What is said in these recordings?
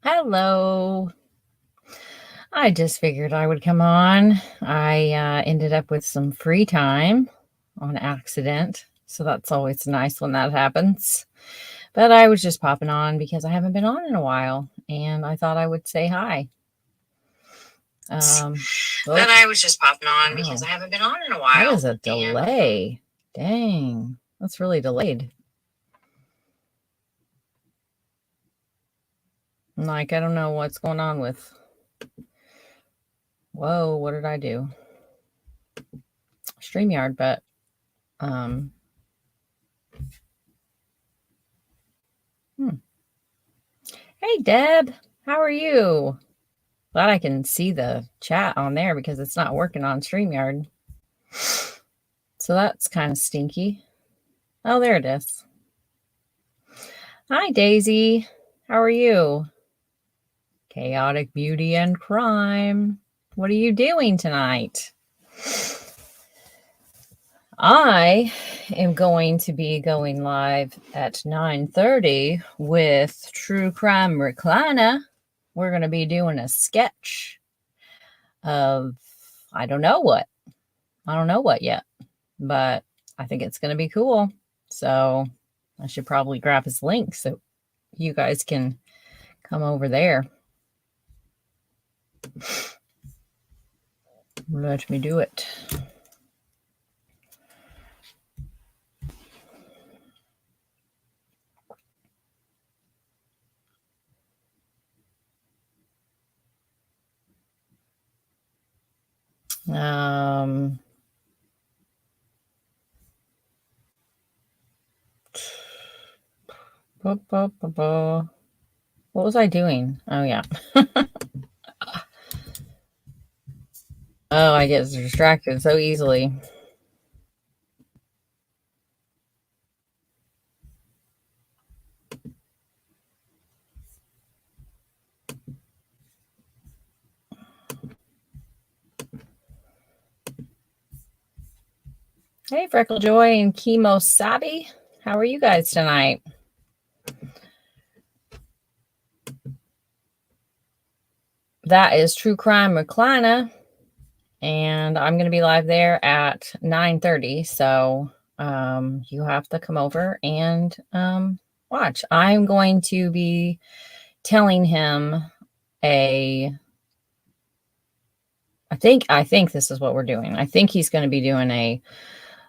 Hello. I just figured I would come on. I ended up with some free time on accident. So that's always nice when that happens. But I was just popping on because I haven't been on in a while and I thought I would say hi. But I was just popping on because I haven't been on in a while. That is a delay. Dang. That's really delayed. Like, I don't know what's going on with. Whoa, what did I do? StreamYard, but Hey, Deb. How are you? Glad I can see the chat on there because it's not working on StreamYard. So that's kind of stinky. Oh, there it is. Hi, Daisy. How are you? Chaotic Beauty and Crime. What are you doing tonight? I am going to be going live at 9:30 with True Crime Recliner. We're going to be doing a sketch of I don't know what yet, but I think it's going to be cool. So I should probably grab his link so you guys can come over there. Let me do it. What was I doing? Oh, yeah. Oh, I get distracted so easily. Hey, Freckle Joy and Chemo Sabi. How are you guys tonight? That is True Crime Recliner, and I'm going to be live there at 9:30. So you have to come over and watch. I'm going to be telling him I think this is what we're doing. I think he's going to be doing a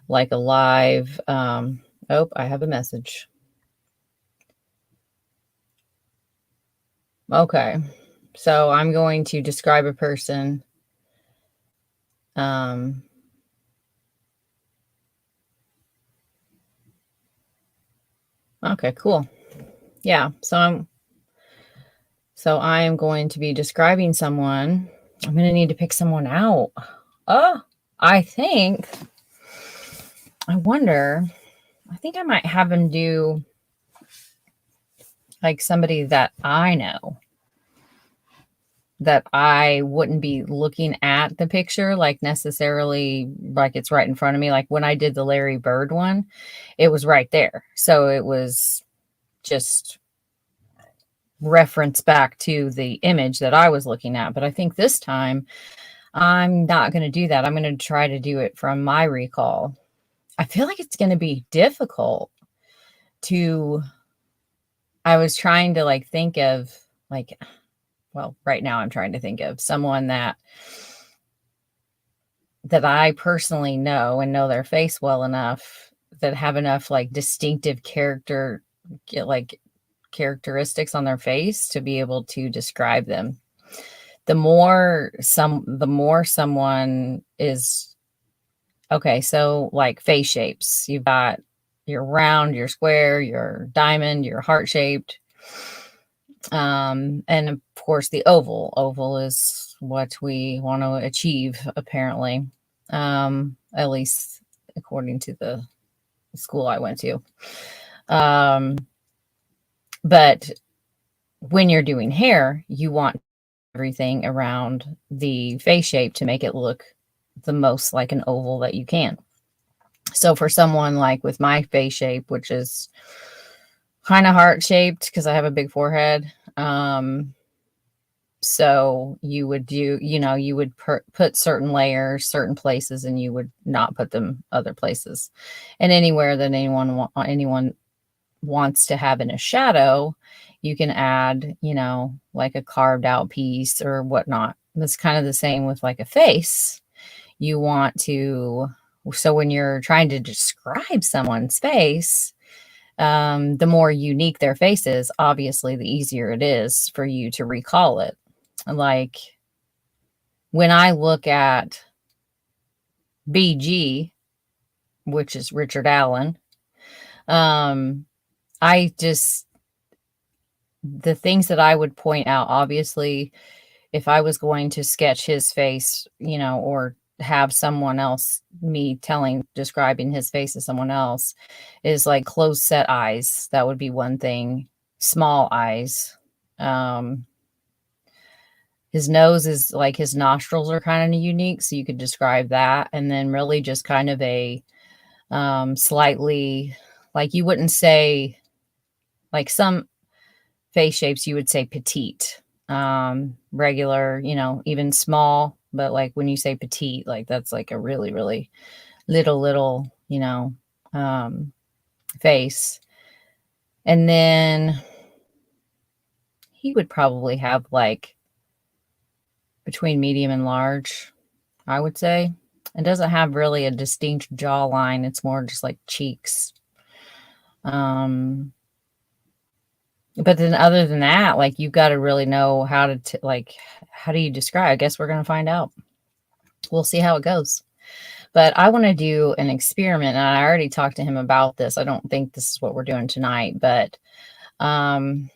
live. Oh, I have a message. Okay. So I'm going to describe a person. Okay, cool. Yeah. So I am going to be describing someone. I'm going to need to pick someone out. Oh, I think I might have him do like somebody that I know, that I wouldn't be looking at the picture like necessarily like it's right in front of me. Like when I did the Larry Bird one, it was right there. So it was just reference back to the image that I was looking at. But I think this time I'm not going to do that. I'm going to try to do it from my recall. I feel like it's going to be difficult I was trying to like think of like, well, right now I'm trying to think of someone that I personally know and know their face well enough, that have enough like distinctive characteristics on their face to be able to describe them. The more someone is okay, so like face shapes, you've got your round, your square, your diamond, your heart shaped, and of course the oval. Oval is what we want to achieve, apparently, at least according to the school I went to. But when you're doing hair, you want everything around the face shape to make it look the most like an oval that you can. So for someone like with my face shape, which is kind of heart shaped because I have a big forehead, So you would do, you would put certain layers, certain places, and you would not put them other places. And anywhere that anyone wants to have in a shadow, you can add, like a carved out piece or whatnot. That's kind of the same with like a face. You want to, so when you're trying to describe someone's face, the more unique their face is, obviously, the easier it is for you to recall it. Like when I look at BG, which is Richard Allen, I just, the things that I would point out, obviously, if I was going to sketch his face, or have someone else, describing his face to someone else, is like closed set eyes. That would be one thing. Small eyes. His nose is like, his nostrils are kind of unique. So you could describe that. And then really just kind of a slightly, like you wouldn't say, like some face shapes, you would say petite, regular, even small, but like when you say petite, like that's like a really, really little, face. And then he would probably have like between medium and large, I would say. It doesn't have really a distinct jawline. It's more just like cheeks. But then other than that, like you've got to really know how to like, how do you describe? I guess we're going to find out. We'll see how it goes. But I want to do an experiment, and I already talked to him about this. I don't think this is what we're doing tonight, but I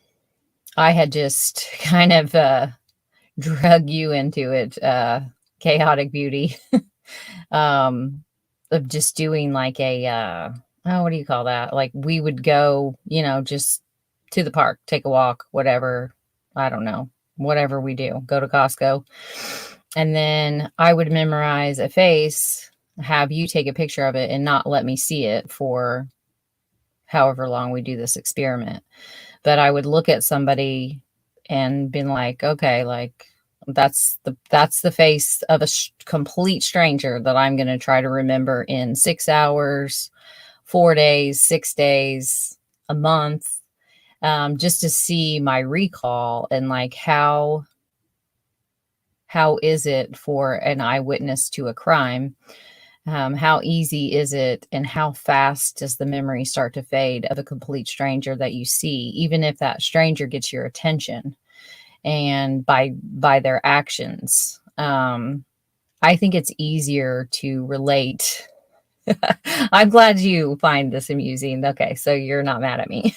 had just kind of drug you into it, Chaotic Beauty, of just doing like a, what do you call that? Like we would go, just to the park, take a walk, whatever. I don't know, whatever we do, go to Costco. And then I would memorize a face, have you take a picture of it and not let me see it for however long we do this experiment. But I would look at somebody and been like, okay, like that's the face of a complete stranger that I'm going to try to remember in 6 hours, 4 days, 6 days, a month, just to see my recall and like how is it for an eyewitness to a crime? How easy is it, and how fast does the memory start to fade of a complete stranger that you see, even if that stranger gets your attention and by their actions? I think it's easier to relate. I'm glad you find this amusing. Okay, so you're not mad at me.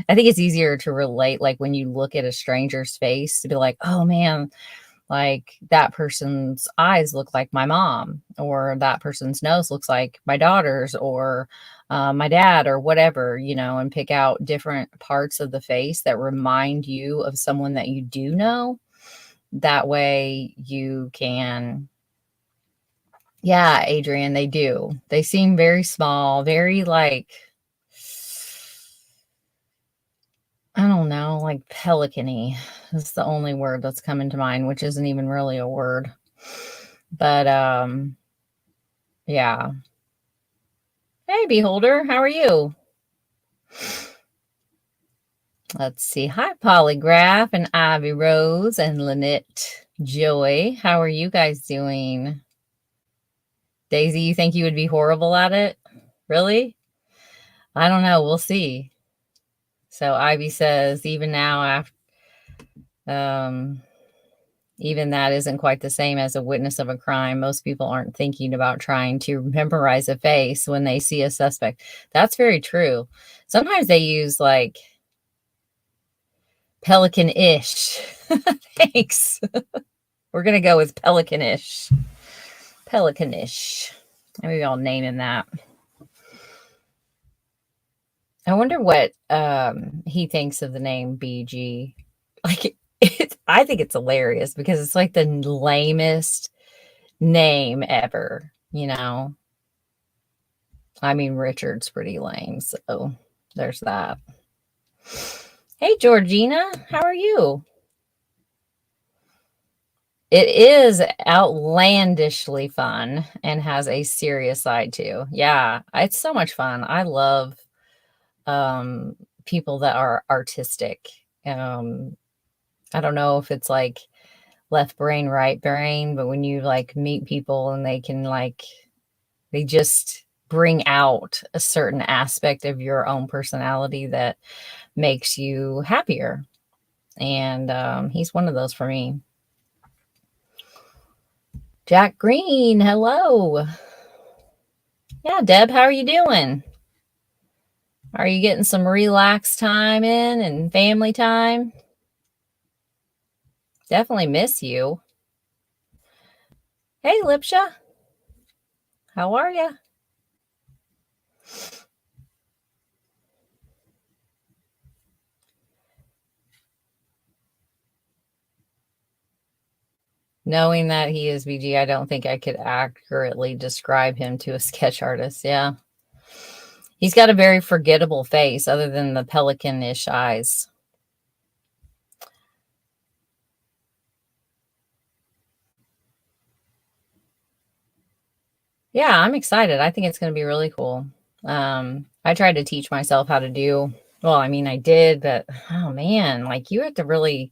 I think it's easier to relate, like when you look at a stranger's face, to be like, oh man, like that person's eyes look like my mom, or that person's nose looks like my daughter's, or my dad, or whatever, and pick out different parts of the face that remind you of someone that you do know. That way you can, yeah, Adrian, they do. They seem very small, very like, I don't know, like pelican-y is the only word that's coming to mind, which isn't even really a word. But yeah. Hey, Beholder, how are you? Let's see. Hi, Polygraph and Ivy Rose and Lynette Joy. How are you guys doing? Daisy, you think you would be horrible at it? Really? I don't know. We'll see. So Ivy says, even now, after even that isn't quite the same as a witness of a crime. Most people aren't thinking about trying to memorize a face when they see a suspect. That's very true. Sometimes they use like pelican-ish. Thanks. We're going to go with pelican-ish. Pelican-ish. Maybe I'll name him that. I wonder what he thinks of the name BG. Like, I think it's hilarious because it's like the lamest name ever, I mean, Richard's pretty lame, so there's that. Hey, Georgina, how are you? It is outlandishly fun and has a serious side too. Yeah, it's so much fun. I love people that are artistic. Um, I don't know if it's like left brain, right brain, but when you like meet people and they can like, they just bring out a certain aspect of your own personality that makes you happier. And he's one of those for me. Jack Green, hello. Yeah, Deb, how are you doing? Are you getting some relaxed time in and family time? Definitely miss you. Hey, Lipsha, how are you? Knowing that he is VG, I don't think I could accurately describe him to a sketch artist. Yeah. He's got a very forgettable face other than the pelican-ish eyes. Yeah, I'm excited. I think it's going to be really cool. I tried to teach myself how to do, well, I mean, I did, but oh man, like you have to really,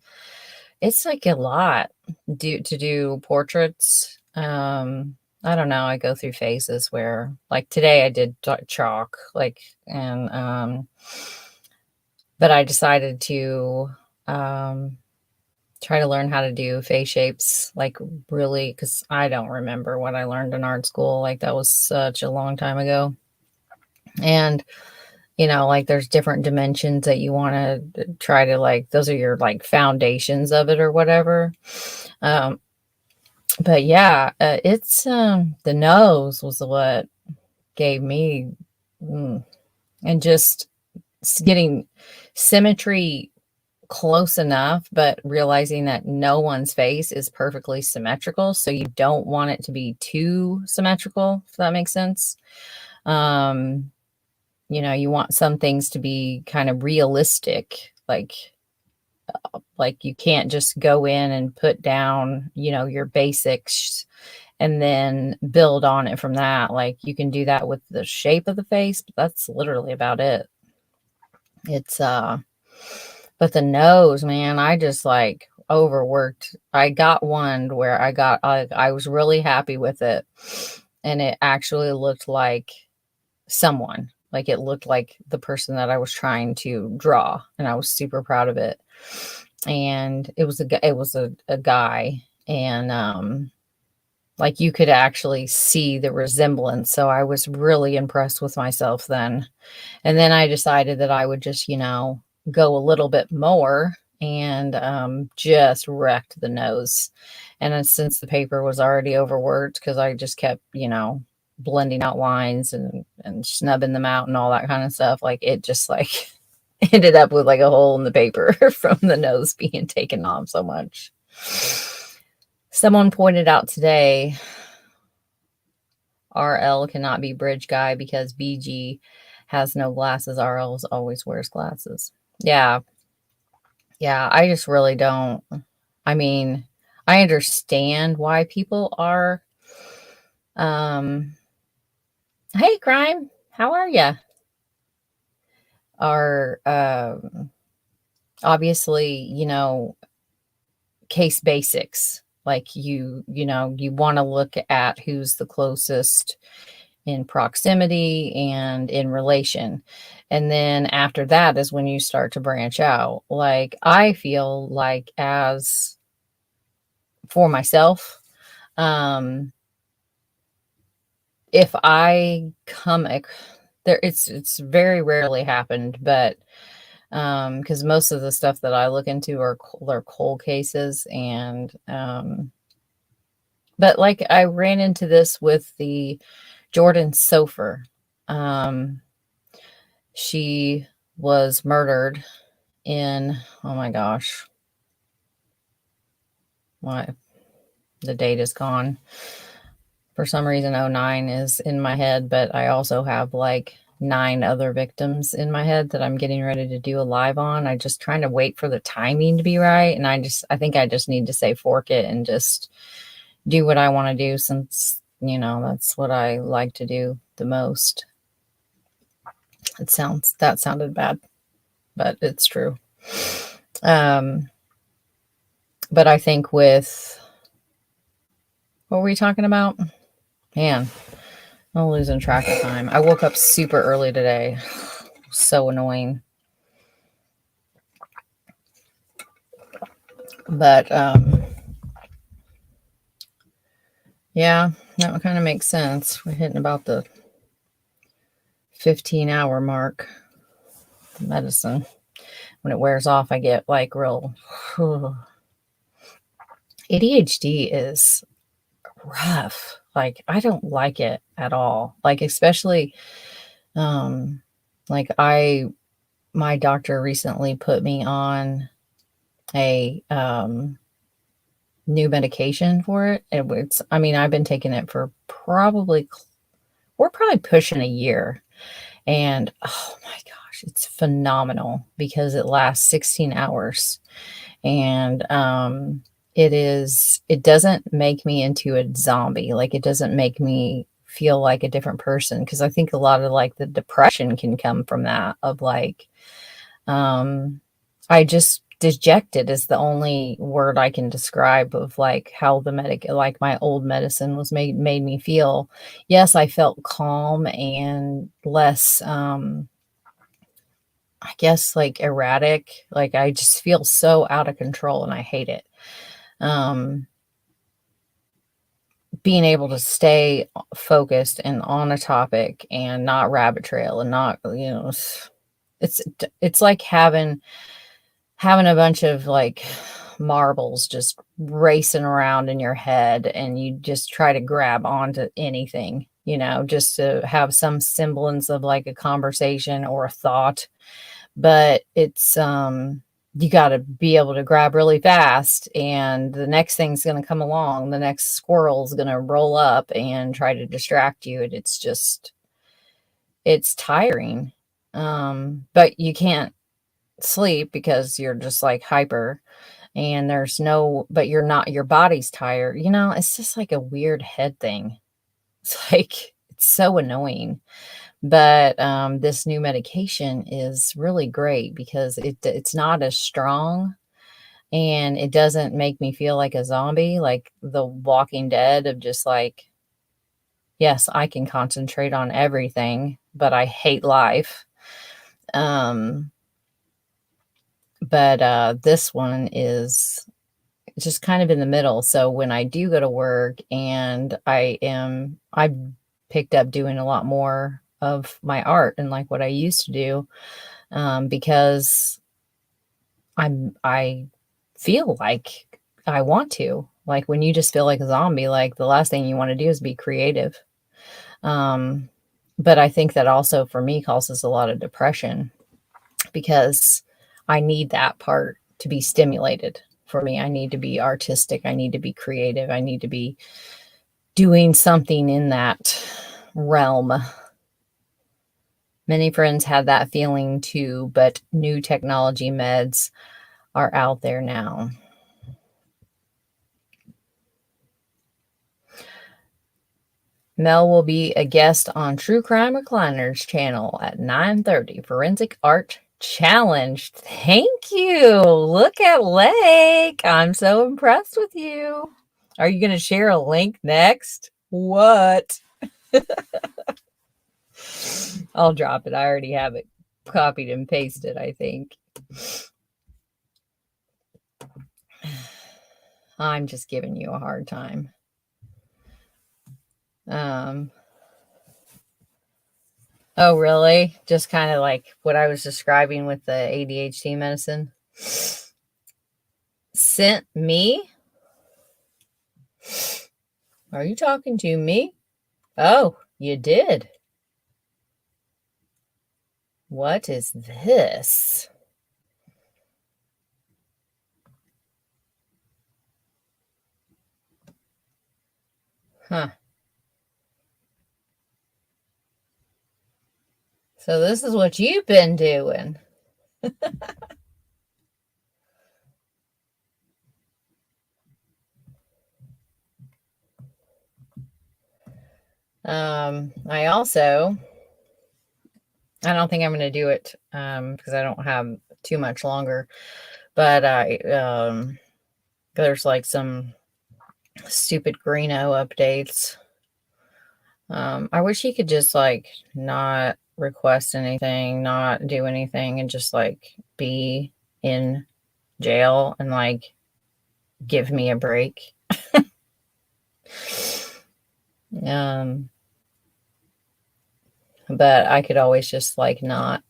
it's like a lot to do portraits. I don't know. I go through phases where, like today, I did chalk, like, and but I decided to try to learn how to do face shapes, like really, because I don't remember what I learned in art school. Like that was such a long time ago, and like there's different dimensions that you want to try to like, those are your like foundations of it or whatever. Um, but yeah, it's the nose was what gave me, and just getting symmetry close enough, but realizing that no one's face is perfectly symmetrical. So you don't want it to be too symmetrical, if that makes sense. You want some things to be kind of realistic, like you can't just go in and put down, your basics and then build on it from that. Like you can do that with the shape of the face, but that's literally about it. It's but the nose, man, I just like overworked. I got one where I was really happy with it, and it actually looked like someone. Like it looked like the person that I was trying to draw, and I was super proud of it. And it was a guy, and like you could actually see the resemblance. So I was really impressed with myself then. And then I decided that I would just, go a little bit more and just wrecked the nose. And then since the paper was already overworked, because I just kept, blending out lines and snubbing them out and all that kind of stuff, like it just like ended up with like a hole in the paper from the nose being taken off so much. Someone pointed out today, RL cannot be bridge guy because BG has no glasses. RL always wears glasses. Yeah. Yeah. I just really don't. I mean, I understand why people are. Hey, Crime, how are you? Are obviously, case basics. Like you want to look at who's the closest in proximity and in relation. And then after that is when you start to branch out. Like I feel like as for myself, if I come there, it's very rarely happened, but because most of the stuff that I look into are cold cases, and but like I ran into this with the Jordan Sofer. Um, she was murdered in, oh my gosh, what, the date is gone. For some reason, '09 is in my head, but I also have like 9 other victims in my head that I'm getting ready to do a live on. I just trying to wait for the timing to be right. And I think I just need to say fork it and just do what I want to do, since, that's what I like to do the most. That sounded bad, but it's true. But I think what were we talking about? Man, I'm losing track of time. I woke up super early today. So annoying. But yeah, that kind of makes sense. We're hitting about the 15-hour mark. The medicine. When it wears off, I get like real ADHD is rough. Like, I don't like it at all. Like, especially like my doctor recently put me on a new medication for it. I've been taking it for we're probably pushing a year. And oh my gosh, it's phenomenal because it lasts 16 hours. And it doesn't make me into a zombie. Like, it doesn't make me feel like a different person, because I think a lot of like the depression can come from that, of like I just dejected is the only word I can describe of like how like my old medicine was made me feel. Yes, I felt calm and less I guess like erratic. Like, I just feel so out of control and I hate it. Being able to stay focused and on a topic and not rabbit trail and not, it's like having a bunch of like marbles just racing around in your head, and you just try to grab onto anything, just to have some semblance of like a conversation or a thought. But it's you got to be able to grab really fast, and the next thing's going to come along, the next squirrel's going to roll up and try to distract you, and it's tiring. But you can't sleep because you're just like hyper, and but your body's tired. It's just like a weird head thing. It's like, it's so annoying. But this new medication is really great because it's not as strong, and it doesn't make me feel like a zombie, like The Walking Dead, of just like, yes, I can concentrate on everything, but I hate life. But this one is just kind of in the middle. So when I do go to work, and I picked up doing a lot more of my art and like what I used to do, because I feel like I want to. Like, when you just feel like a zombie, like the last thing you want to do is be creative. But I think that also for me causes a lot of depression, because I need that part to be stimulated. For me, I need to be artistic. I need to be creative. I need to be doing something in that realm. Many friends had that feeling too, but new technology meds are out there now. Mel will be a guest on True Crime Recliner's channel at 9:30. Forensic Art Challenge. Thank you. Look at Lake. I'm so impressed with you. Are you going to share a link next? What? I'll drop it. I already have it copied and pasted, I think. I'm just giving you a hard time. Oh, really? Just kind of like what I was describing with the ADHD medicine. Sent me? Are you talking to me? Oh, you did. What is this? Huh. So this is what you've been doing. I don't think I'm going to do it because I don't have too much longer. But there's like some stupid Greeno updates. I wish he could just like not request anything, not do anything, and just like be in jail and like give me a break. But I could always just like not.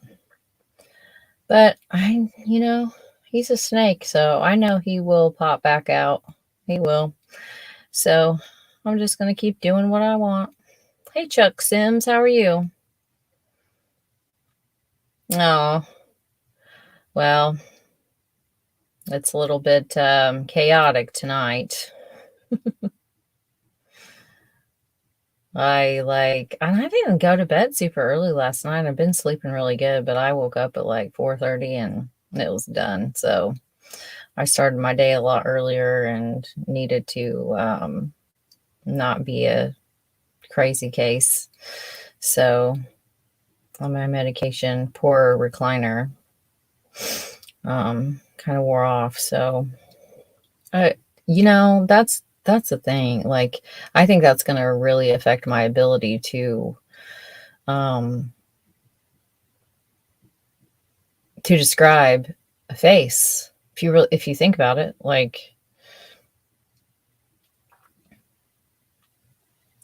But he's a snake, so I know he will pop back out. He will. So I'm just going to keep doing what I want. Hey, Chuck Sims, how are you? Oh, well, it's a little bit chaotic tonight. I didn't go to bed super early last night. I've been sleeping really good, but I woke up at like 4:30 and it was done. So I started my day a lot earlier and needed to not be a crazy case. So on my medication, poor recliner, kind of wore off. So that's the thing. Like, I think that's going to really affect my ability to describe a face. If you think about it, like,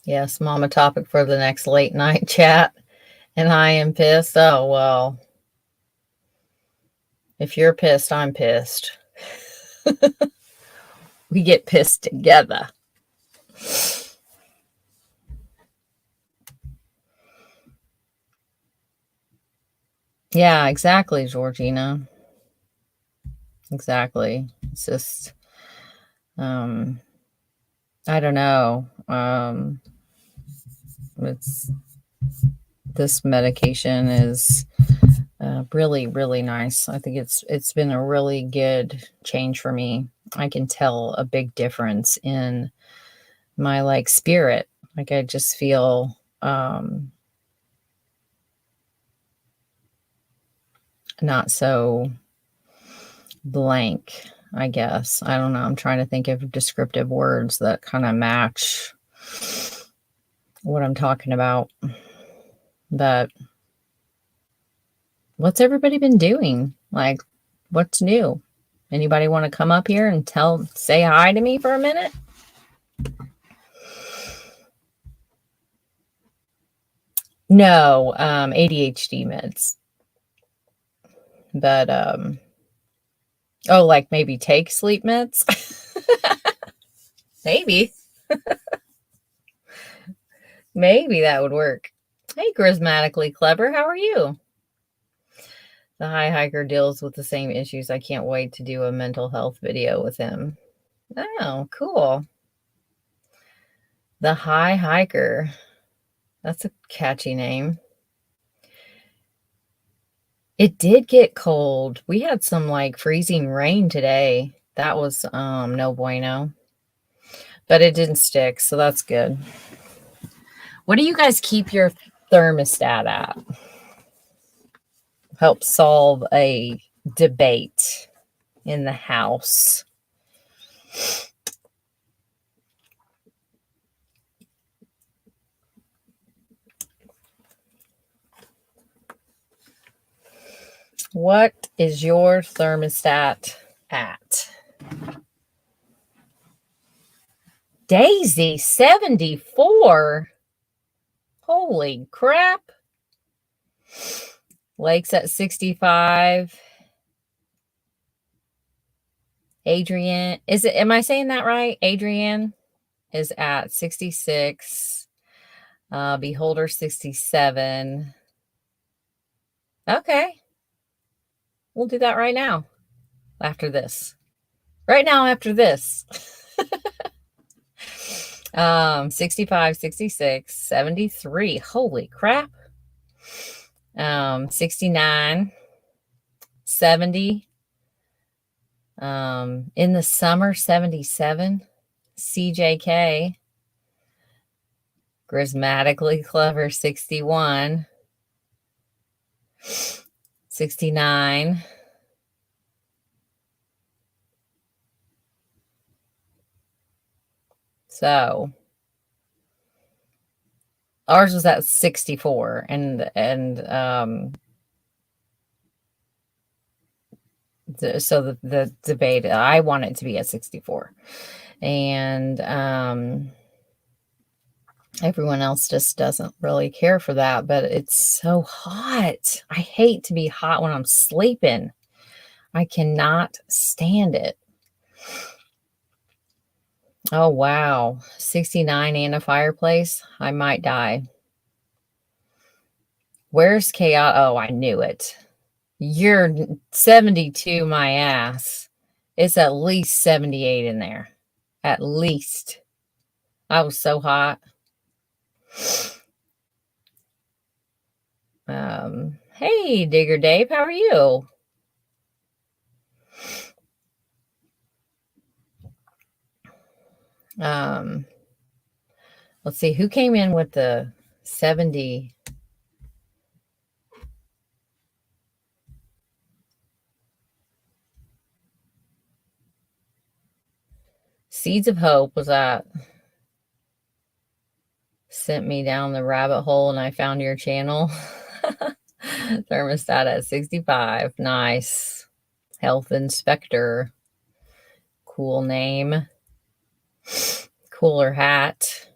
yes, mama topic for the next late night chat. And I am pissed. Oh, well, if you're pissed, I'm pissed. We get pissed together. Yeah, exactly, Georgina. Exactly. It's just, I don't know. This medication is really, really nice. I think it's been a really good change for me. I can tell a big difference in my like spirit. Like I just feel not so blank, I guess. I don't know. I'm trying to think of descriptive words that kind of match what I'm talking about. But what's everybody been doing? Like, what's new? Anybody want to come up here and say hi to me for a minute? No, ADHD meds. But like maybe take sleep meds? Maybe. Maybe that would work. Hey, charismatically clever, how are you? The high hiker deals with the same issues. I can't wait to do a mental health video with him. Oh, cool. The high hiker. That's a catchy name. It did get cold. We had some like freezing rain today. That was no bueno. But it didn't stick, so that's good. What do you guys keep your thermostat at? Help solve a debate in the house. What is your thermostat at? Daisy, 74. Holy crap. Lake's at 65. Adrienne, am I saying that right? Adrienne is at 66. Beholder, 67. Okay. We'll do that right now. After this. Right now after this. 65, 66, 73. Holy crap. 69, 70, in the summer, 77, CJK, charismatically clever, 61, 69, so ours was at 64, so the debate, I want it to be at 64, and everyone else just doesn't really care for that, but it's so hot. I hate to be hot when I'm sleeping. I cannot stand it. Oh, wow. 69 and a fireplace. I might die. Where's chaos? Oh, I knew it. You're 72, my ass. It's at least 78 in there. At least. I was so hot. Hey, Digger Dave, how are you? Let's see, who came in with the 70? Seeds of Hope was that sent me down the rabbit hole and I found your channel. Thermostat at 65. Nice. Health Inspector. Cool name. Cooler hat.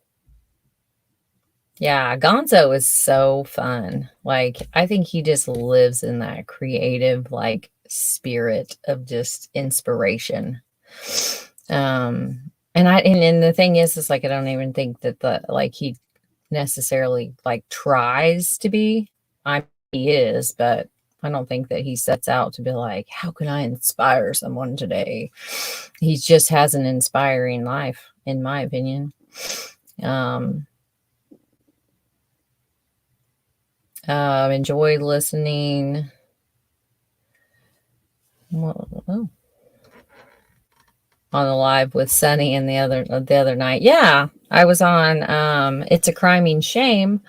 Yeah, Gonzo is so fun. Like, I think he just lives in that creative, like, spirit of just inspiration. And the thing is like, I don't even think that he necessarily like tries to be. He is, but I don't think that he sets out to be like, how can I inspire someone today? He just has an inspiring life, in my opinion. Enjoyed listening. On the live with Sunny and the other night. Yeah, I was on It's a Criming Shame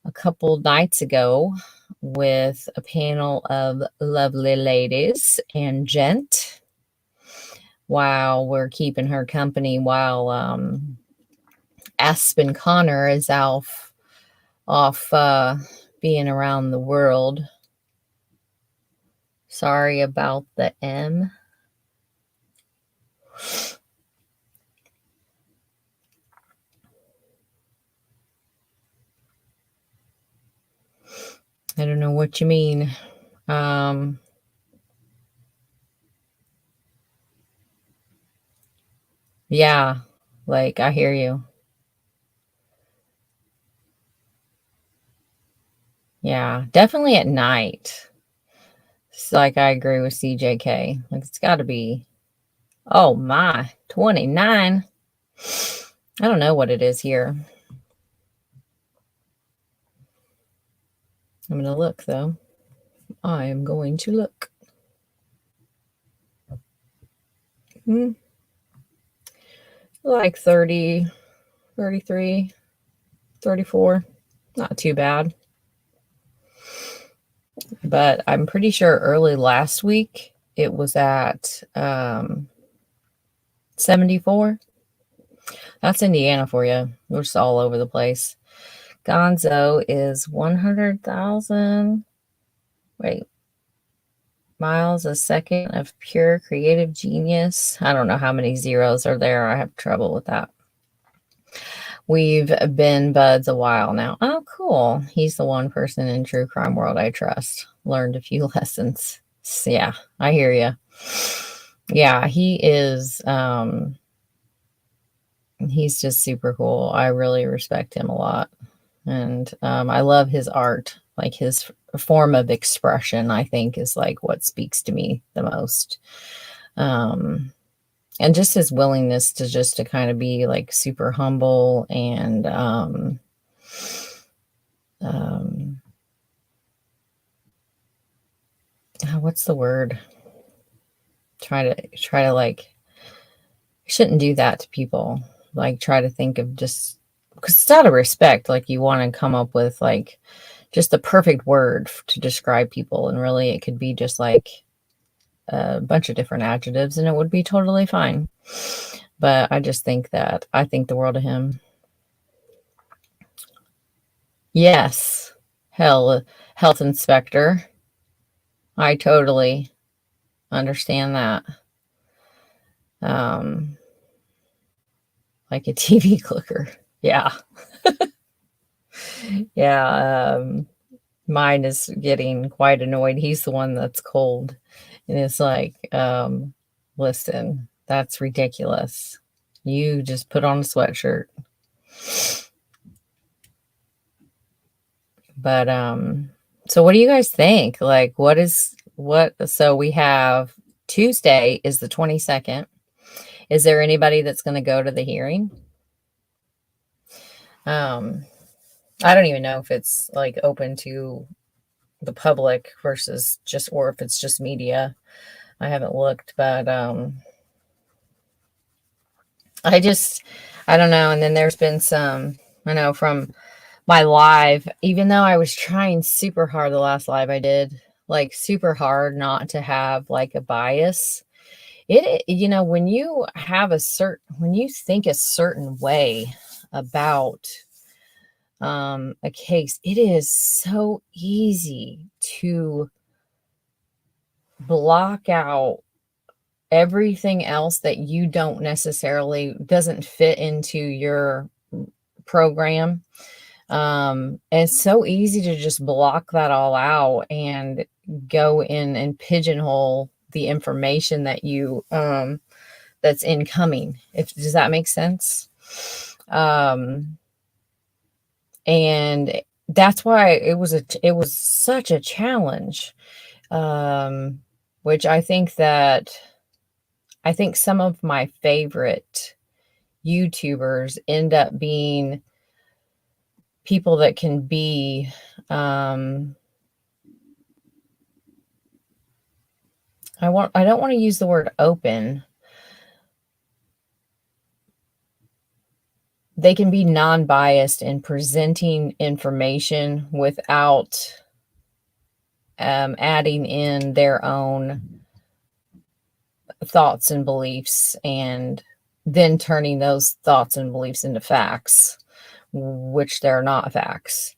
a couple nights ago with a panel of lovely ladies and gent while we're keeping her company while Aspen Connor is off being around the world. Sorry about the M. I don't know what you mean. Yeah, like I hear you. Yeah, definitely at night. It's like I agree with CJK. Like it's got to be, oh my, 29. I don't know what it is here. I'm going to look though. I am going to look. Like 30, 33, 34. Not too bad. But I'm pretty sure early last week it was at 74. That's Indiana for you. We're just all over the place. Gonzo is 100,000. Wait. Miles a second of pure creative genius. I don't know how many zeros are there. I have trouble with that. We've been buds a while now. Oh, cool. He's the one person in true crime world I trust. Learned a few lessons. So, yeah, I hear you. Yeah, he is. He's just super cool. I really respect him a lot. And I love his art. Like his form of expression, I think, is like what speaks to me the most. And just his willingness to kind of be like super humble and what's the word? Try to like, shouldn't do that to people. Like, try to think of just, because it's out of respect. Like, you want to come up with like just the perfect word to describe people, and really it could be just like a bunch of different adjectives, and it would be totally fine. But I just think that I think the world of him. Yes, hell, health inspector. I totally understand that. Um, like a TV clicker. Yeah. Yeah. Mine is getting quite annoyed. He's the one that's cold. And it's like, listen, that's ridiculous. You just put on a sweatshirt. But so what do you guys think? Like, so we have Tuesday is the 22nd. Is there anybody that's going to go to the hearing? I don't even know if it's like open to the public versus just, or if it's just media. I haven't looked, but I don't know. And then there's been some, I know from my live, even though I was trying super hard the last live I did, like super hard not to have like a bias. When you have when you think a certain way about a case, it is so easy to block out everything else that you don't necessarily doesn't fit into your program. It's so easy to just block that all out and go in and pigeonhole the information that you that's incoming. If does that make sense? And that's why it was such a challenge. Which I think some of my favorite YouTubers end up being people that can be I don't want to use the word open. They can be non-biased in presenting information without adding in their own thoughts and beliefs, and then turning those thoughts and beliefs into facts, which they're not facts.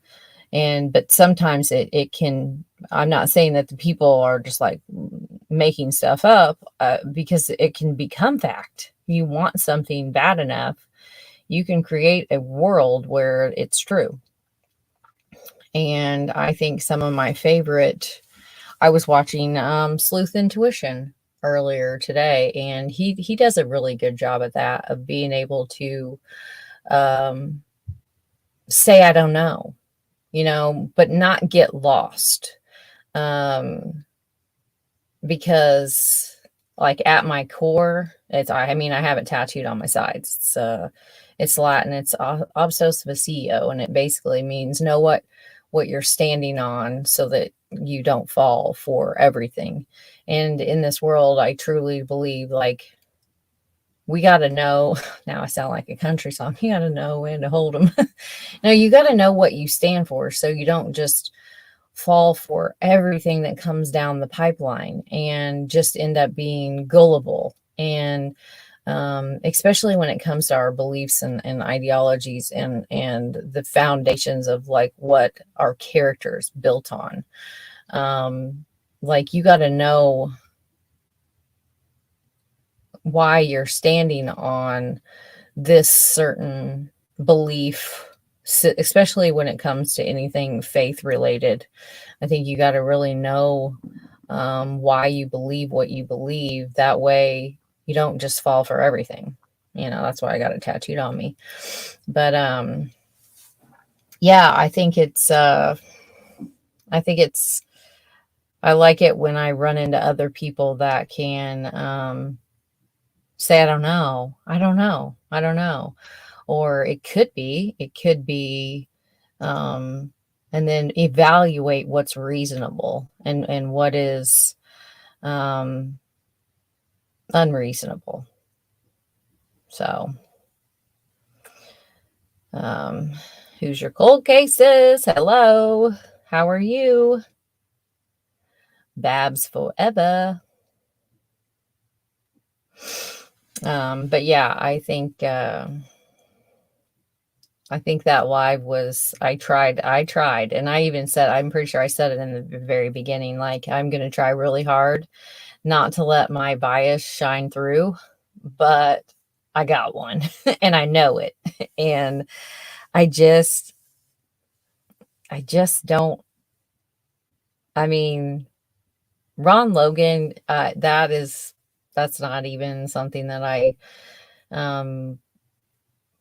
But sometimes it can, I'm not saying that the people are just like making stuff up, because it can become fact. You want something bad enough, you can create a world where it's true. And I think some of my favorite, I was watching Sleuth Intuition earlier today, and he does a really good job at that, of being able to say I don't know, but not get lost. Because like at my core, I mean, I have it tattooed on my sides. It's Latin. It's obstos vacío, and it basically means know what you're standing on so that you don't fall for everything. And in this world, I truly believe like we got to know. Now I sound like a country song. You got to know when to hold them. No, you got to know what you stand for, so you don't just fall for everything that comes down the pipeline and just end up being gullible. And especially when it comes to our beliefs and ideologies and the foundations of like what our character is built on. Like you got to know why you're standing on this certain belief, especially when it comes to anything faith related. I think you got to really know why you believe what you believe. That way you don't just fall for everything. That's why I got it tattooed on me. But yeah, I think I like it when I run into other people that can say, I don't know. Or it could be, and then evaluate what's reasonable and what is um, unreasonable. So, um, who's your cold cases? Hello, how are you? Babs forever. But yeah, I think that live was, I tried, and I even said, I'm pretty sure I said it in the very beginning, like, I'm going to try really hard not to let my bias shine through, but I got one and I know it. And I just, I just don't, I mean, Ron Logan, that's not even something that I, um,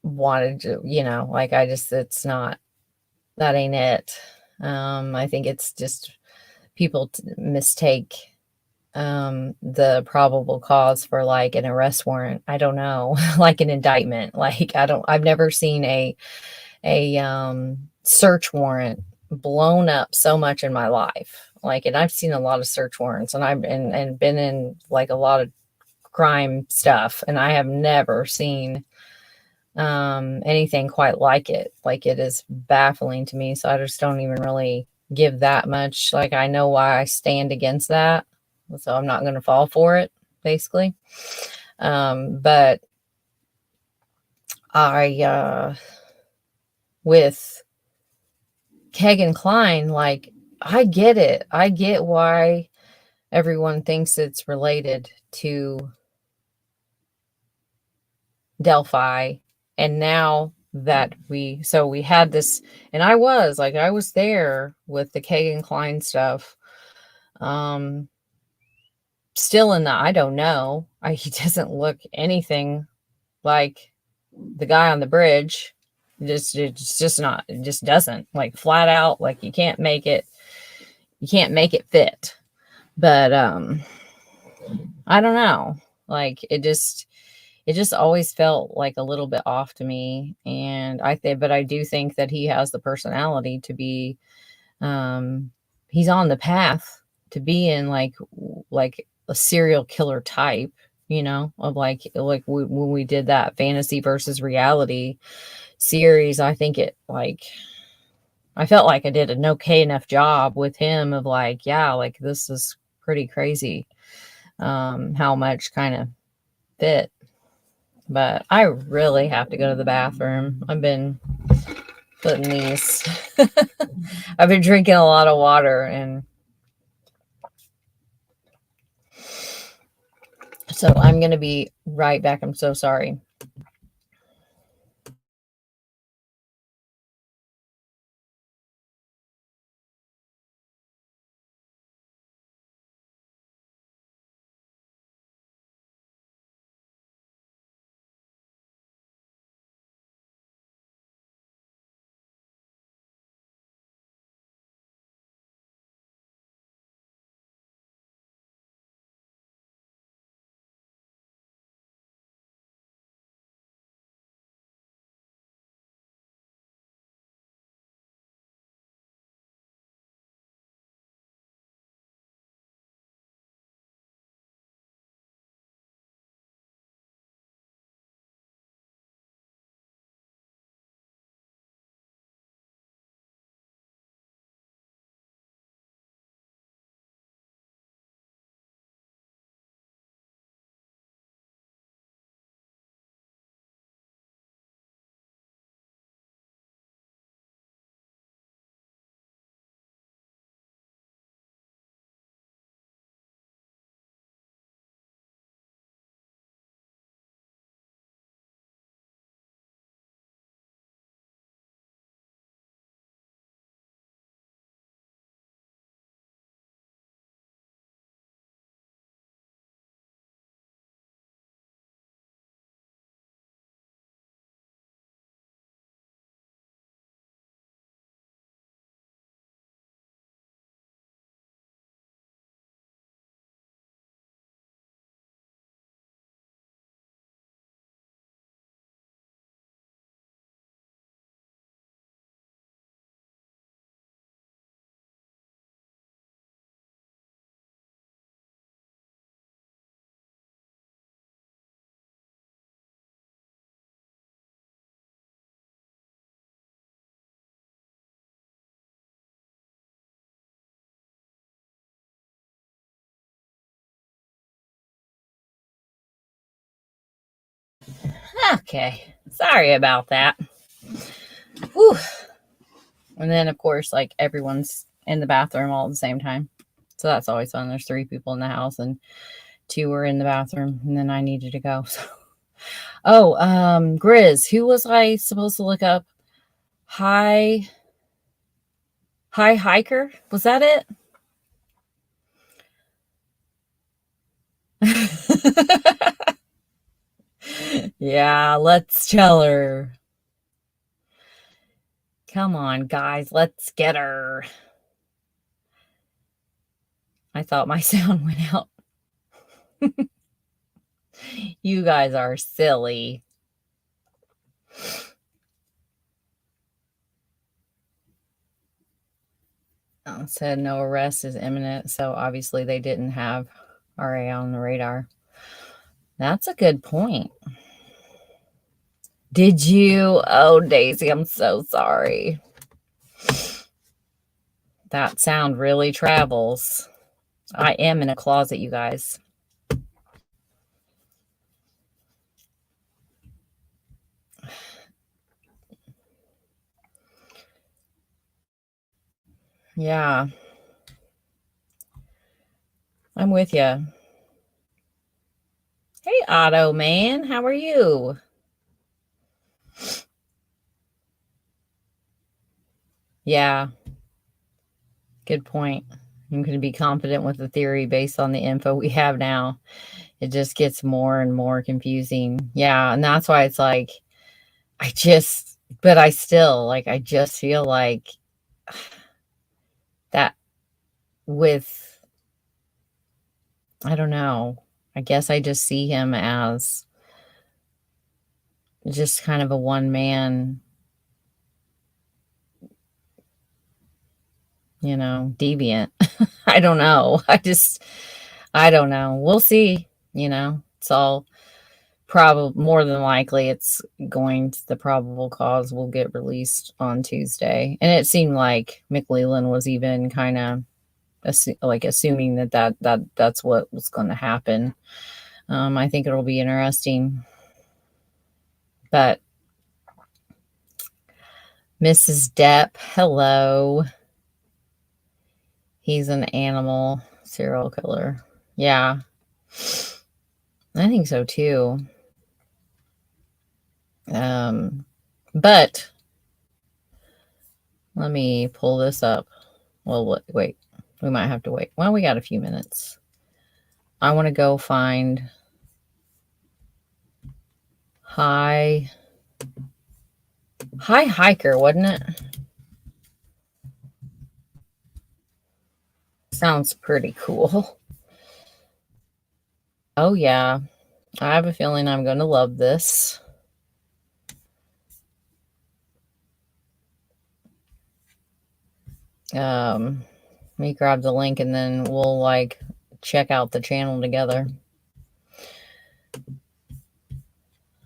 wanted to, like, it's not, that ain't it. I think it's just people mistake the probable cause for like an arrest warrant. I don't know, like an indictment. Like I've never seen a search warrant blown up so much in my life. Like, and I've seen a lot of search warrants, and I've and been in like a lot of crime stuff, and I have never seen anything quite like it. Like, it is baffling to me. So I just don't even really give that much. Like, I know why I stand against that. So I'm not going to fall for it, basically. But with Kegan Kline, like, I get it. I get why everyone thinks it's related to Delphi. And now that we had this, and I was there with the Kegan Kline stuff. Still in the, I don't know. He doesn't look anything like the guy on the bridge. It's just not, it just doesn't, like, flat out, like, you can't make it fit. But I don't know. Like, it just always felt like a little bit off to me. And but I do think that he has the personality to be, he's on the path to be in like a serial killer type, of when we did that fantasy versus reality series. I think I felt like I did an okay enough job with him of like, yeah, like, this is pretty crazy, how much kind of fit. But I really have to go to the bathroom. I've been putting these, I've been drinking a lot of water, and so I'm going to be right back. I'm so sorry. Okay. Sorry about that. Whew. And then, of course, like everyone's in the bathroom all at the same time. So that's always fun. There's 3 people in the house and 2 were in the bathroom, and then I needed to go. So. Oh, Grizz, who was I supposed to look up? High Hiker? Was that it? Yeah, let's tell her. Come on, guys, let's get her. I thought my sound went out. You guys are silly. Said no arrest is imminent, so obviously they didn't have RA on the radar. That's a good point. Did you? Oh, Daisy, I'm so sorry. That sound really travels. I am in a closet, you guys. Yeah. I'm with you. Hey, Otto, man. How are you? Yeah. Good point. I'm going to be confident with the theory based on the info we have now. It just gets more and more confusing. Yeah. And that's why it's like, I just feel like that with, I don't know. I guess I just see him as just kind of a one man, deviant. I don't know. I don't know. We'll see. It's all probably more than likely it's going to the probable cause will get released on Tuesday. And it seemed like McLeland was even kind of assuming that's what was going to happen. I think it'll be interesting. But Mrs. Depp, hello. He's an animal serial killer. Yeah. I think so too. But let me pull this up. Well, wait. We might have to wait. Well, we got a few minutes. I want to go find High Hiker, wasn't it? Sounds pretty cool. Oh, yeah. I have a feeling I'm going to love this. Let me grab the link and then we'll check out the channel together.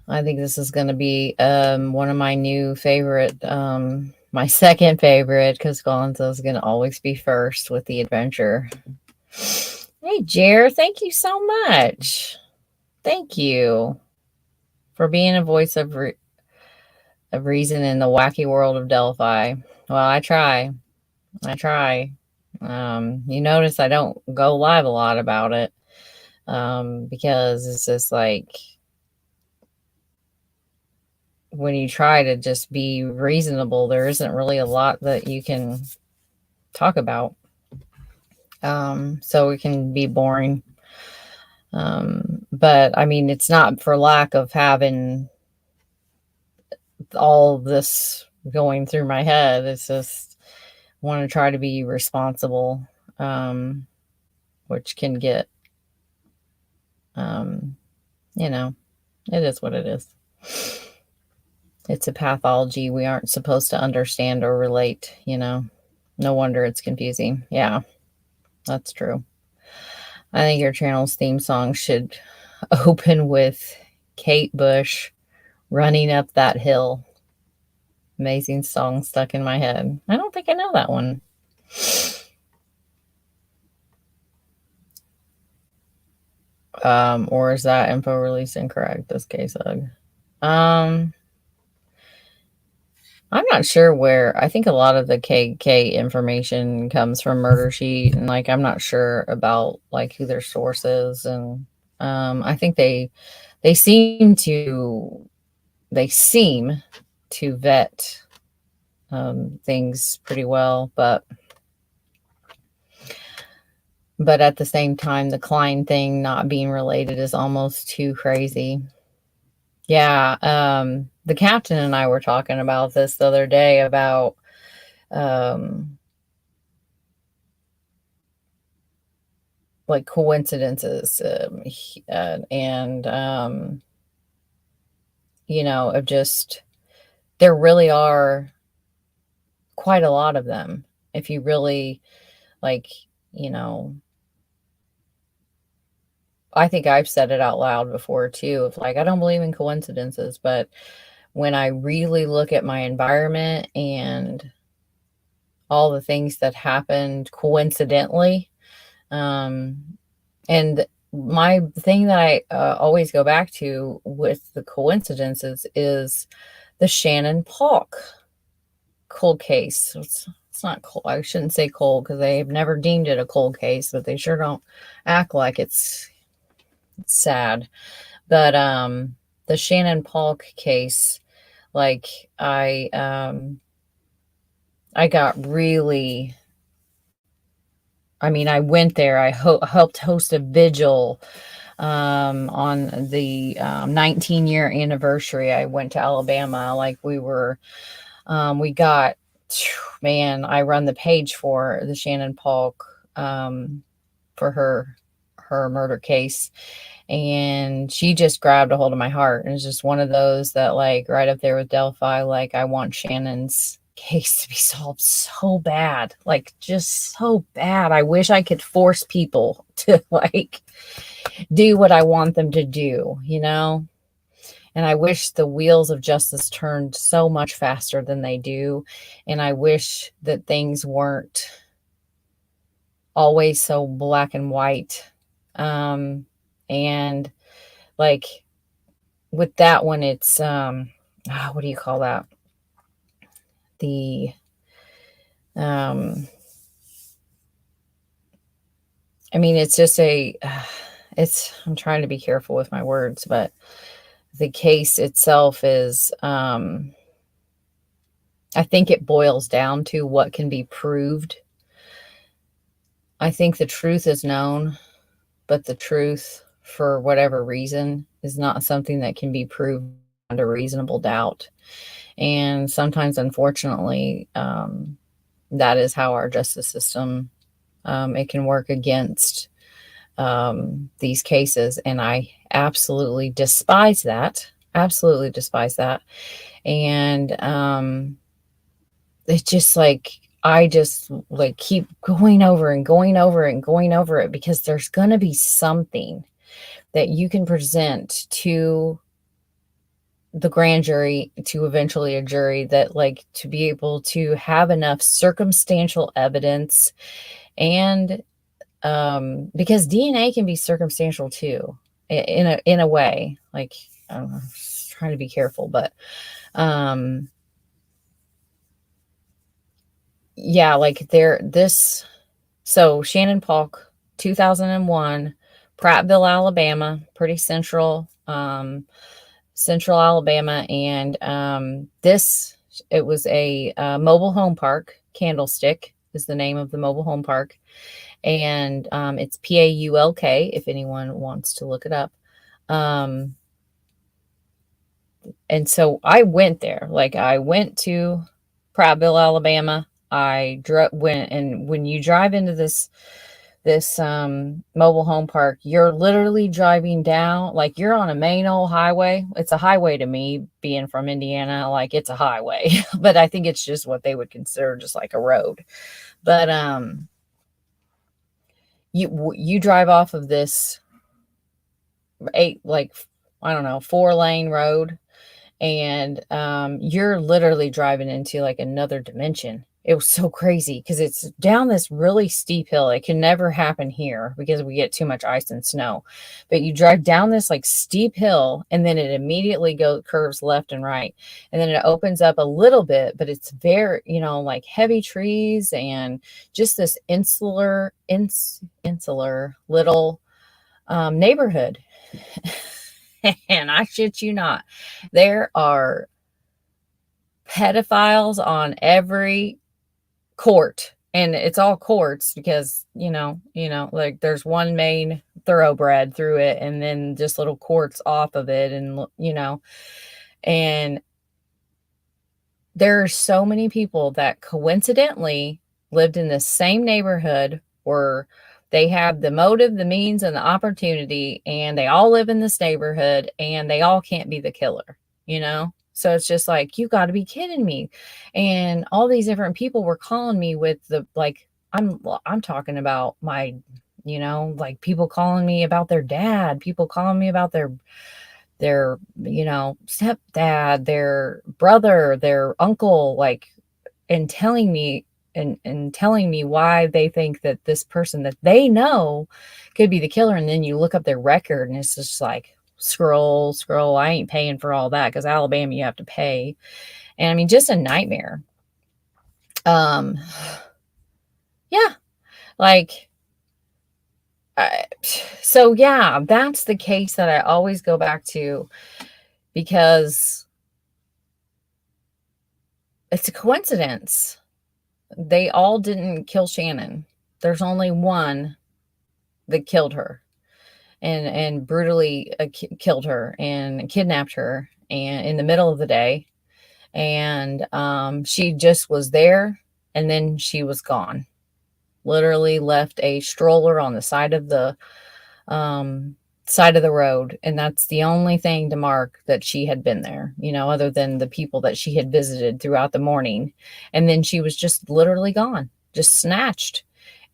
I think this is going to be one of my new favorite, my second favorite, because Gonzo is going to always be first with the adventure. Hey, Jer, thank you so much. Thank you for being a voice of reason in the wacky world of Delphi. Well, I try. You notice I don't go live a lot about it because it's just like when you try to just be reasonable, there isn't really a lot that you can talk about. So it can be boring. But I mean, it's not for lack of having all this going through my head. It's just want to try to be responsible, which can get, it is what it is. It's a pathology we aren't supposed to understand or relate, No wonder it's confusing. Yeah, that's true. I think your channel's theme song should open with Kate Bush running up that hill. Amazing song stuck in my head. I don't think I know that one. Or is that info release incorrect? This case hug. I'm not sure where. I think a lot of the KK information comes from Murder Sheet, and like I'm not sure about like who their source is, and I think they seem to vet things pretty well, but at the same time, the Klein thing not being related is almost too crazy. Yeah, the captain and I were talking about this the other day about like coincidences, and of just there really are quite a lot of them if you really like, you know, I think I've said it out loud before too, of like, I don't believe in coincidences, but when I really look at my environment and all the things that happened coincidentally, and my thing that I always go back to with the coincidences is the Shannon Paulk cold case. It's not cold. I shouldn't say cold because they've never deemed it a cold case, but they sure don't act like it's sad. But the Shannon Paulk case, like I got really, I mean, I went there. I helped host a vigil on the 19-year anniversary. I went to Alabama. Like we got, man, I run the page for the Shannon Paulk for her murder case. And she just grabbed a hold of my heart. And it's just one of those that, like, right up there with Delphi, like, I want Shannon's case to be solved so bad, like, just so bad. I wish I could force people to, like, do what I want them to do, And I wish the wheels of justice turned so much faster than they do. And I wish that things weren't always so black and white. And like with that one, it's what do you call that? The I mean, it's just I'm trying to be careful with my words, but the case itself is I think it boils down to what can be proved. I think the truth is known, but the truth, for whatever reason, is not something that can be proved beyond a reasonable doubt. And sometimes, unfortunately, that is how our justice system, it can work against these cases. And I absolutely despise that. Absolutely despise that. And it's just like, I just like keep going over and going over and going over it, because there's going to be something that you can present to the grand jury, to eventually a jury, that like to be able to have enough circumstantial evidence. And because DNA can be circumstantial too, in a way, like, I don't know, I'm just trying to be careful, but yeah, like so Shannon Paulk, 2001, Prattville, Alabama, pretty central, central Alabama. And it was a mobile home park. Candlestick is the name of the mobile home park. And it's Paulk, if anyone wants to look it up. And so I went there. Like, I went to Prattville, Alabama. When you drive into this mobile home park, you're literally driving down, like you're on a main old highway. It's a highway to me, being from Indiana, like it's a highway, but I think it's just what they would consider just like a road. But you drive off of this I don't know, 4-lane road, and you're literally driving into like another dimension. It was so crazy because it's down this really steep hill. It can never happen here because we get too much ice and snow. But you drive down this like steep hill and then it immediately curves left and right. And then it opens up a little bit, but it's very, like heavy trees and just this insular little neighborhood. And I shit you not, there are pedophiles on every court, and it's all courts because like there's one main thoroughbred through it and then just little courts off of it, and and there are so many people that coincidentally lived in the same neighborhood where they have the motive, the means, and the opportunity, and they all live in this neighborhood and they all can't be the killer. So it's just like, you got to be kidding me. And all these different people were calling me with the, like, I'm talking about my, like people calling me about their dad, people calling me about their stepdad, their brother, their uncle, like, and telling me and telling me why they think that this person that they know could be the killer. And then you look up their record and it's just like, scroll. I ain't paying for all that because Alabama, you have to pay. And I mean, just a nightmare. Yeah, like, so yeah, that's the case that I always go back to because it's a coincidence. They all didn't kill Shannon. There's only one that killed her and brutally killed her and kidnapped her and in the middle of the day. And she just was there and then she was gone. Literally left a stroller on the side of the road, and that's the only thing to mark that she had been there, other than the people that she had visited throughout the morning. And then she was just literally gone, just snatched.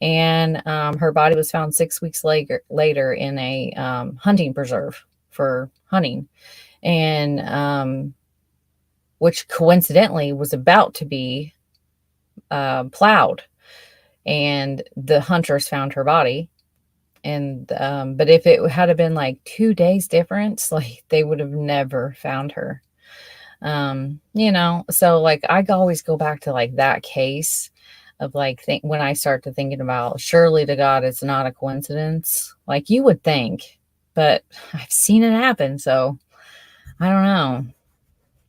And her body was found 6 weeks later in a hunting preserve for hunting, and which coincidentally was about to be plowed. And the hunters found her body. And but if it had been like 2 days difference, like they would have never found her. So like I always go back to like that case of like when I start to thinking about, surely to God it's not a coincidence, like you would think, but I've seen it happen, so I don't know.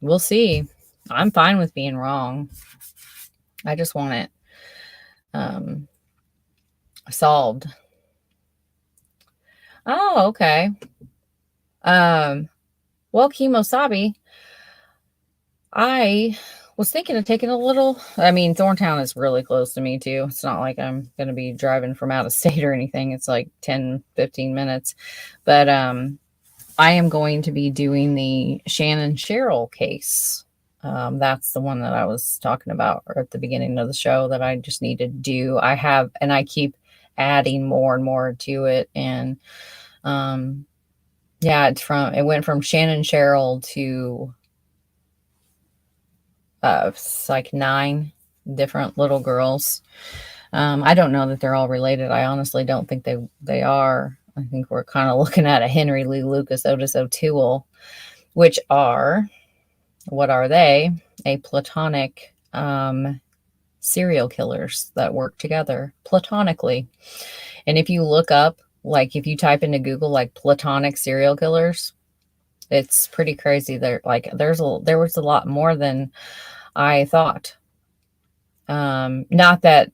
We'll see. I'm fine with being wrong. I just want it solved. Oh, okay. Well, Kimosabi, I was thinking of taking a little, I mean, Thorntown is really close to me too. It's not like I'm going to be driving from out of state or anything. It's like 10, 15 minutes. But I am going to be doing the Shannon Cheryl case. That's the one that I was talking about at the beginning of the show that I just need to do. I keep adding more and more to it. And yeah, it went from Shannon Cheryl to it's like 9 different little girls. I don't know that they're all related. I honestly don't think they are. I think we're kind of looking at a Henry Lee Lucas, Otis O'Toole, which are, what are they? A platonic serial killers that work together platonically. And if you look up, like if you type into Google like platonic serial killers, it's pretty crazy. There was a lot more than I thought. Not that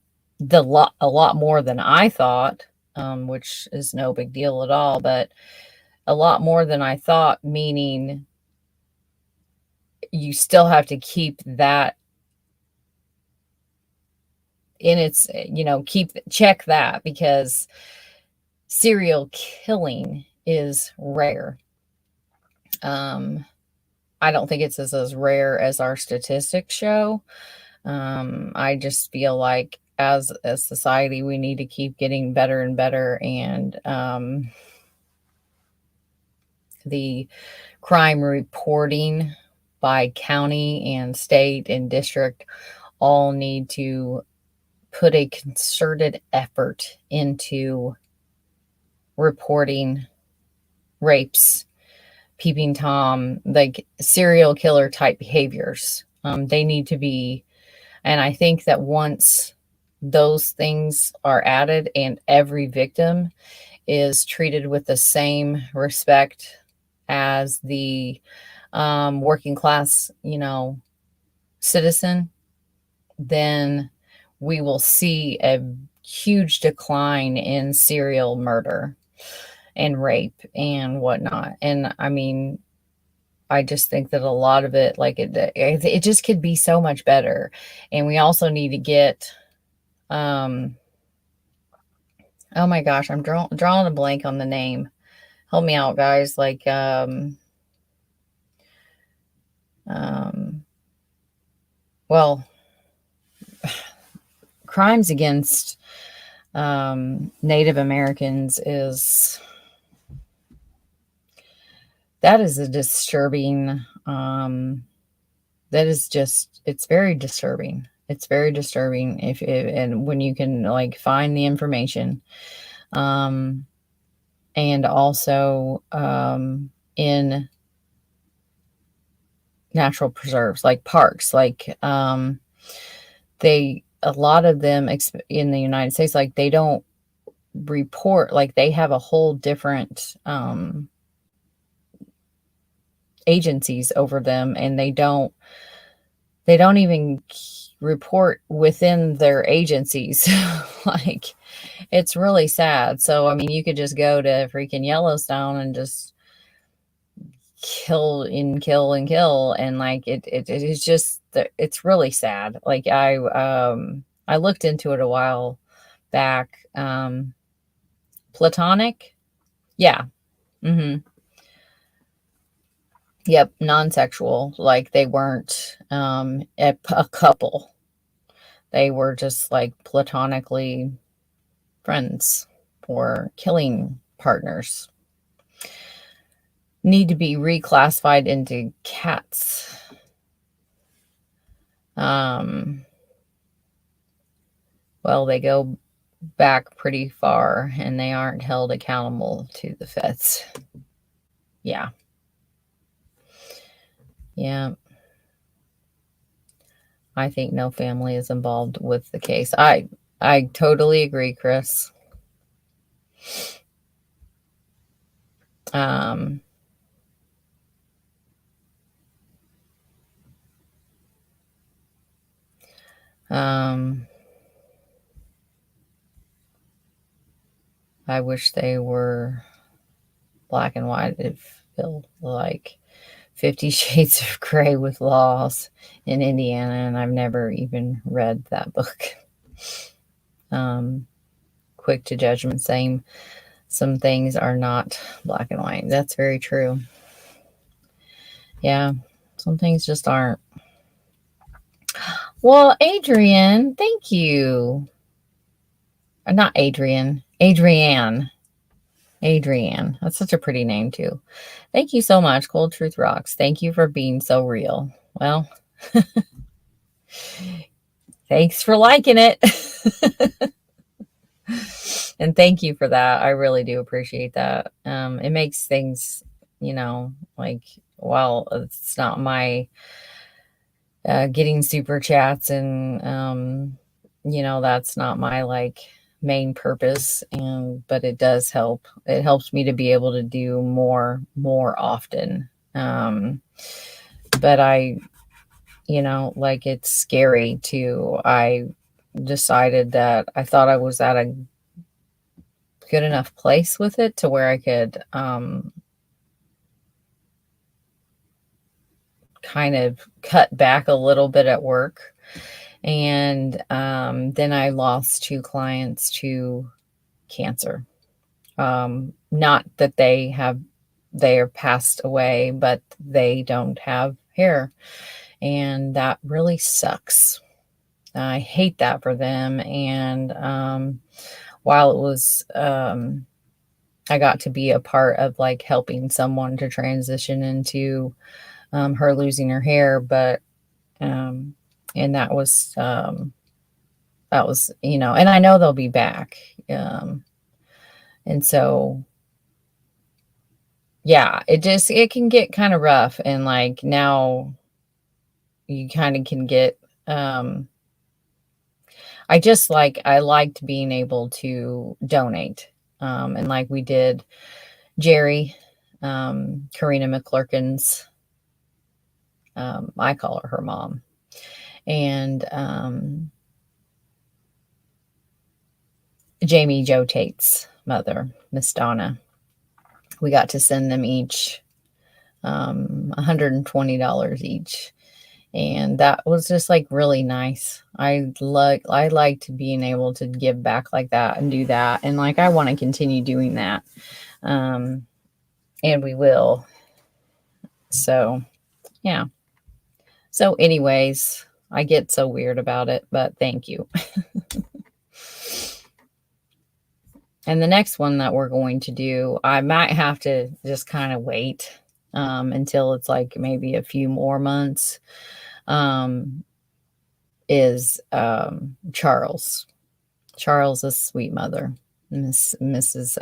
a lot more than I thought, which is no big deal at all, but a lot more than I thought, meaning you still have to keep that in its, check that, because serial killing is rare. I don't think it's as rare as our statistics show. I just feel like as a society, we need to keep getting better and better. And the crime reporting by county and state and district all need to put a concerted effort into reporting rapes, peeping Tom, like serial killer type behaviors. They need to be, and I think that once those things are added and every victim is treated with the same respect as the working class, citizen, then we will see a huge decline in serial murder and rape and whatnot. And I mean, I just think that a lot of it, like it just could be so much better. And we also need to get, oh my gosh, I'm drawing a blank on the name. Help me out, guys. Like, well, crimes against Native Americans that is a disturbing, it's very disturbing. It's very disturbing and when you can like find the information, and also, in natural preserves, like parks, like, a lot of them in the United States, like they don't report, like they have a whole different, agencies over them, and they don't even report within their agencies. Like, it's really sad. So, I mean, you could just go to freaking Yellowstone and just kill and kill and kill. And like, it is just, it's really sad. Like I looked into it a while back. Platonic. Yeah. Mm-hmm. Yep, non-sexual, like they weren't a couple. They were just like platonically friends or killing partners. Need to be reclassified into cats. Well, they go back pretty far and they aren't held accountable to the feds. Yeah. Yeah. I think no family is involved with the case. I totally agree, Chris. I wish they were black and white. It felt like 50 Shades of Grey with laws in Indiana, and I've never even read that book. Quick to judgment, saying some things are not black and white. That's very true. Yeah, some things just aren't. Well, Adrian, thank you. Not Adrian, Adrienne. Adrienne. That's such a pretty name, too. Thank you so much. Cold Truth Rocks. Thank you for being so real. Well, thanks for liking it. And thank you for that. I really do appreciate that. It makes things, like, while it's not my getting super chats and, that's not my like main purpose, but it does help. It helps me to be able to do more often. But I, like, it's scary too. I decided that I thought I was at a good enough place with it to where I could kind of cut back a little bit at work. And then I lost 2 clients to cancer. Not that they are passed away, but they don't have hair. And that really sucks. I hate that for them. And while it was, I got to be a part of like helping someone to transition into her losing her hair, but And that was, and I know they'll be back. And so, yeah, it can get kind of rough. And like now you kind of can get, I liked being able to donate. And like we did Jerry, Karina McClurkin's, I call her mom. And Jamie Joe Tate's mother, Miss Donna. We got to send them each $120 each. And that was just like really nice. I liked being able to give back like that and do that. And like I want to continue doing that. And we will. So yeah. So anyways, I get so weird about it, but thank you. And the next one that we're going to do, I might have to just kind of wait until it's like maybe a few more months, is Charles. Charles' sweet mother, Mrs.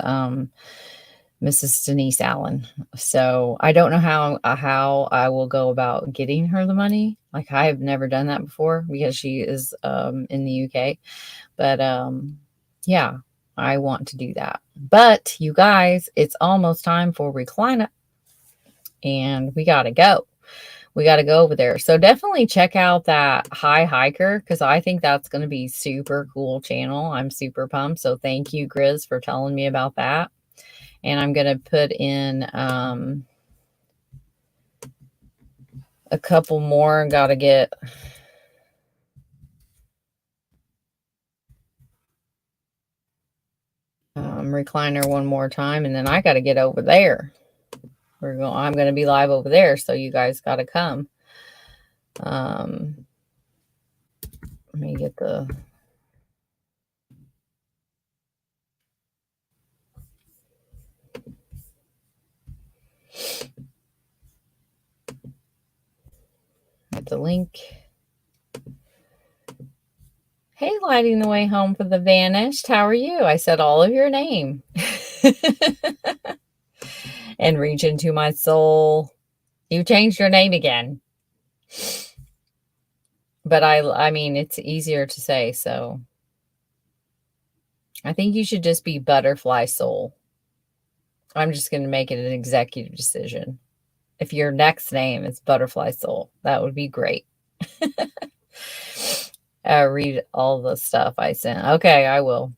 Denise Allen. So I don't know how I will go about getting her the money. Like I have never done that before because she is in the UK. But yeah, I want to do that. But you guys, it's almost time for Recliner. And we got to go. We got to go over there. So definitely check out that High Hiker because I think that's going to be super cool channel. I'm super pumped. So thank you, Grizz, for telling me about that. And I'm going to put in a couple more. Got to get Recliner one more time. And then I got to get over there. I'm going to be live over there. So you guys got to come. Let me get the... Get the link. Hey, lighting the way home for the vanished. How are you? I said all of your name. And reach into my soul. You changed your name again. But I mean, it's easier to say, so I think you should just be Butterfly Soul. I'm just going to make it an executive decision. If your next name is Butterfly Soul, that would be great. Read all the stuff I sent. Okay, I will.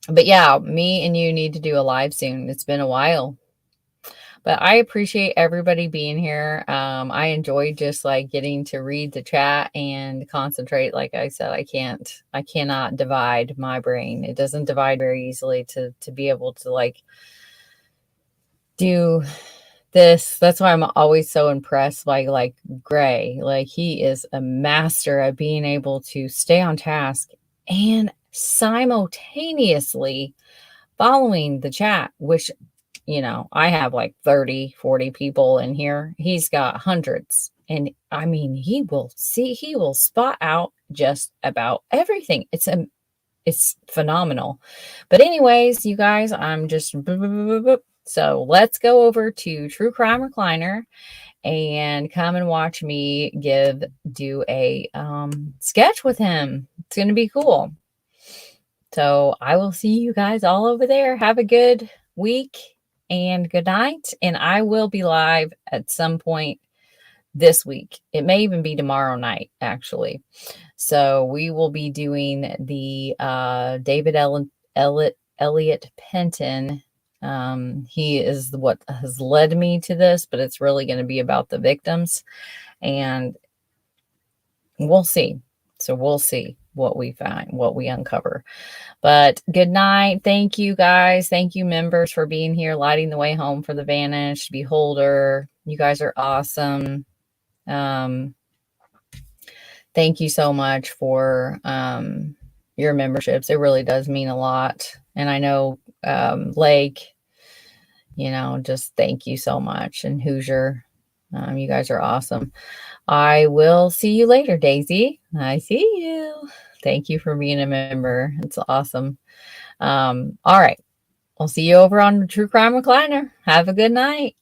But yeah, me and you need to do a live soon. It's been a while. But I appreciate everybody being here. I enjoy just like getting to read the chat and concentrate. Like I said, I cannot divide my brain. It doesn't divide very easily to be able to like do this. That's why I'm always so impressed by like Gray. Like he is a master at being able to stay on task and simultaneously following the chat, which, you know, I have like 30, 40 people in here. He's got hundreds. And I mean, he will spot out just about everything. It's phenomenal. But anyways, you guys, I'm just, so let's go over to True Crime Recliner and come and watch me do a sketch with him. It's going to be cool. So I will see you guys all over there. Have a good week and good night. And I will be live at some point this week. It may even be tomorrow night, actually. So we will be doing the David Elliott Penton. He is what has led me to this, but it's really going to be about the victims. And we'll see. So we'll see what we find, what we uncover. But good night. Thank you guys. Thank you members for being here, lighting the way home for the vanished, Beholder. You guys are awesome. Thank you so much for your memberships. It really does mean a lot. And I know Lake, you know, just thank you so much. And Hoosier, You guys are awesome. I will see you later, Daisy. I see you. Thank you for being a member. It's awesome. All right. I'll see you over on the True Crime Recliner. Have a good night.